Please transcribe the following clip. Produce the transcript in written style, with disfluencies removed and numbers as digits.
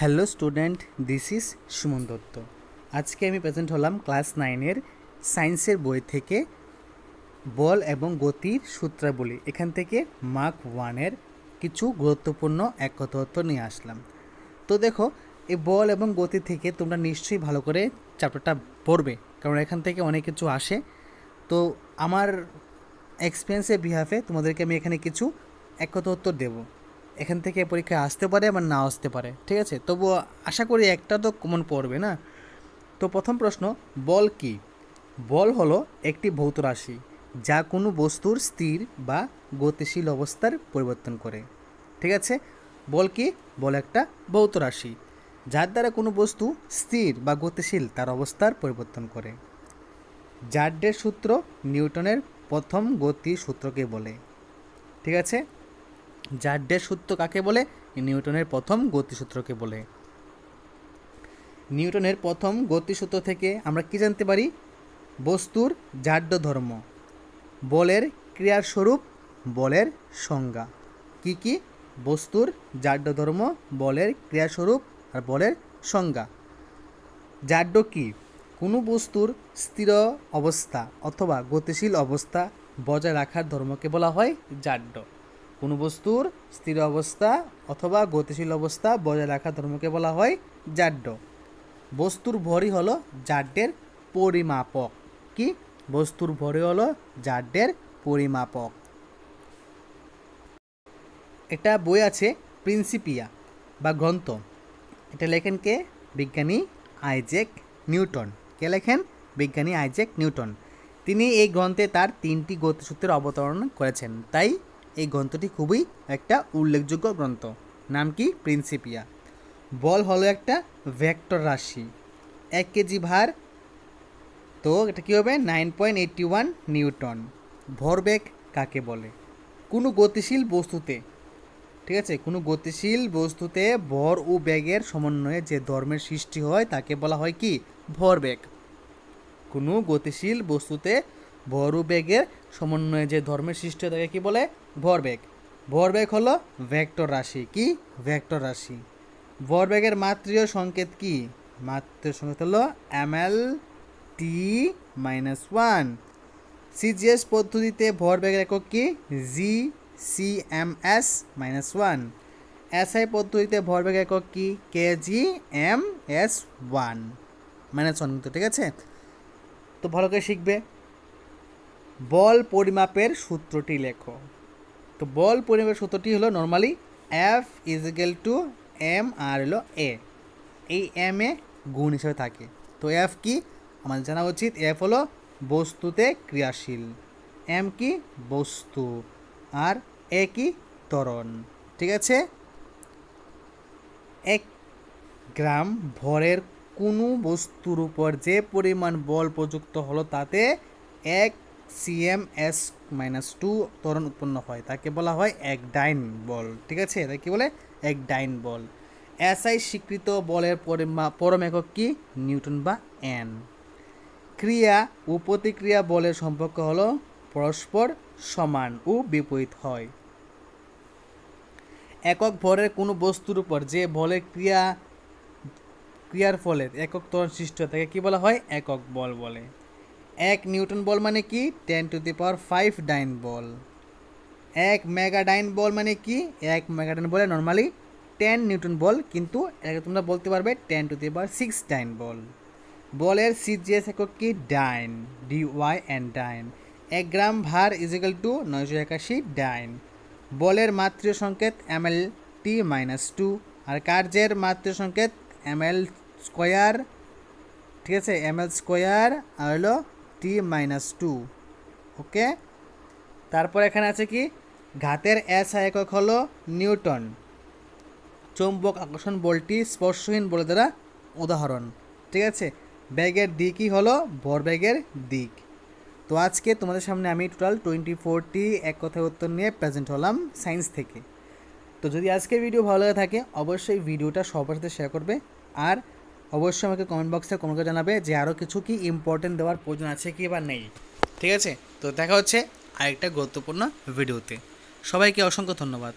Hello student, this is Suman Dutta. আজকে আমি present হলাম ক্লাস 9-এর সায়েন্সের বই থেকে বল এবং গতির সূত্রাবলী। এখান থেকে মার্ক 1-এর কিছু গুরুত্বপূর্ণ এক কথা নিয়ে আসলাম। তো দেখো, এই বল এবং গতি থেকে তোমরা নিশ্চয়ই ভালো করে চ্যাপ্টারটা পড়বে, কারণ এখান থেকে অনেক কিছু আসে। তো আমার এক্সপিরিয়েন্সের বিহাফে তোমাদেরকে আমি এখানে কিছু এক কথা উত্তর দেবো। এখান থেকে পরীক্ষায় আসতে পারে আবার না আসতে পারে, ঠিক আছে? তবুও আশা করি একটা তো কমন পড়বে না। তো প্রথম প্রশ্ন, বল কি? বল হলো একটি ভৌত রাশি যা কোনো বস্তুর স্থির বা গতিশীল অবস্থার পরিবর্তন করে। ঠিক আছে, বল কি? বল একটা ভৌত রাশি যার দ্বারা কোনো বস্তু স্থির বা গতিশীল তার অবস্থার পরিবর্তন করে। জার্ডের সূত্র নিউটনের প্রথম গতি সূত্রকে বলে। ঠিক আছে, জার্ডের সূত্র কাকে বলে? নিউটনের প্রথম গতিসূত্রকে বলে। নিউটনের প্রথম গতিসূত্র থেকে আমরা কি জানতে পারি? বস্তুর জার্ড ধর্ম, বলের ক্রিয়ার স্বরূপ, বলের সংজ্ঞা। কি কি? বস্তুর জার্ড ধর্ম, বলের ক্রিয়াস্বরূপ আর বলের সংজ্ঞা। জার্ড কি? কোনো বস্তুর স্থির অবস্থা অথবা গতিশীল অবস্থা বজায় রাখার ধর্মকে বলা হয় জার্ড। কোনো বস্তুর স্থির অবস্থা অথবা গতিশীল অবস্থা বজায় রাখার ধর্মকে বলা হয় জার্ড। বস্তুর ভরই হলো জার্ডের পরিমাপক। কি? বস্তুর ভরই হলো জার্ডের পরিমাপক। একটা বই আছে প্রিন্সিপিয়া বা গ্রন্থ, এটা লেখেন কে? বিজ্ঞানী আইজ্যাক নিউটন। কে লেখেন? বিজ্ঞানী আইজ্যাক নিউটন। তিনি এই গ্রন্থে তার 3টি গতিসূত্রের অবতারণ করেছেন, তাই এই গ্রন্থটি খুবই একটা উল্লেখযোগ্য গ্রন্থ। নাম কি? প্রিন্সিপিয়া। বল হলো একটা ভেক্টর রাশি, 1 কেজি ভার, তো এটা কী হবে? 9.81 নিউটন। ভরবেগ কাকে বলে? কোনো গতিশীল বস্তুতে, ঠিক আছে, কোনো গতিশীল বস্তুতে ভর ও বেগের সমন্বয়ে যে ধর্মের সৃষ্টি হয় তাকে বলা হয় কি? ভরবেগ। কোনো গতিশীল বস্তুতে ভর ও বেগের সমন্বয়ে যে ধর্মের সৃষ্টি হয় তাকে কি বলে? ভরবেগ। ভরবেগ হলো ভেক্টর রাশি। কি? ভেক্টর রাশি। ভরবেগের মাত্রীয় সংকেত কি? মাত্রীয় সংকেত হলো mL/t-1। সিজিএস পদ্ধতিতে ভরবেগের একক কি? g/1। এসআই পদ্ধতিতে ভরবেগের একক কি? kg/1 কিন্তু, ঠিক আছে? তো ভালো করে শিখবে। বল পরিমাপের সূত্রটি লেখো। তো বল পরিমাপের সূত্রটি হলো নর্মালি F = m আর হলো a। এই m এ গুণ হিসেবে থাকে। তো F কি আমাদের জানা উচিত? F হলো বস্তুতে ক্রিয়াশীল, m কি? বস্তু, আর a কি? ত্বরণ। ঠিক আছে, 1 গ্রাম ভরের কোনো বস্তুর উপর যে পরিমাণ বল প্রযুক্ত হলো তাতে 1 cm(s-2) ত্বরণ উৎপন্ন হয়, তাকে বলা হয় একডাইন বল। ঠিক আছে, তাকে কি বলে? একডাইন বল। এসআই স্বীকৃত বলের পরম একক কি? নিউটন বা এন। ক্রিয়া ও প্রতিক্রিয়া বলের সম্পর্ক হলো পরস্পর সমান ও বিপরীত হয়। একক ভরের কোনো বস্তুর উপর যে বলের ক্রিয়ার ফলে একক ত্বরণ সৃষ্টি হয় তাকে কি বলা হয়? একক বল বলে। 1 নিউটন বল মানে কি? 10⁵ ডাইন বল। 1 মেগাডাইন বল মানে কি? 1 মেগাডাইন বলে নর্মালি 10 নিউটন বল, কিন্তু এটাকে তোমরা বলতে পারবে 10⁶ ডাইন বল। বলের সিজিএস একক কি? ডাইন, DYN ডাইন। 1 গ্রাম ভার = 981 ডাইন। বলের মাত্রীয় সংকেত mL/t-2 আর কার্যের মাত্রীয় সংকেত mL²। ঠিক আছে, mL² আর হলো t-2। ওকে, তারপর এখানে আছে কি? ঘাতের SI একক হলো নিউটন। চৌম্বক আকর্ষণ বলটি স্পর্শহীন বল দ্বারা উদাহরণ। ঠিক আছে, বেগের দিকই হলো ভরবেগের দিক। তো আজকে তোমাদের সামনে আমি টোটাল 24টি এক কথায় উত্তর নিয়ে প্রেজেন্ট হলাম সায়েন্স থেকে। তো যদি আজকের ভিডিও ভালো লাগে থাকে অবশ্যই ভিডিওটা সবার সাথে শেয়ার করবে, আর অবশ্যই আমাকে কমেন্ট বক্সে কমেন্ট করে জানাবে যে আরও কিছু কি ইম্পর্টেন্ট দেওয়ার প্রয়োজন আছে কি বা নেই। ঠিক আছে, তো দেখা হচ্ছে আরেকটা গুরুত্বপূর্ণ ভিডিওতে। সবাইকে অসংখ্য ধন্যবাদ।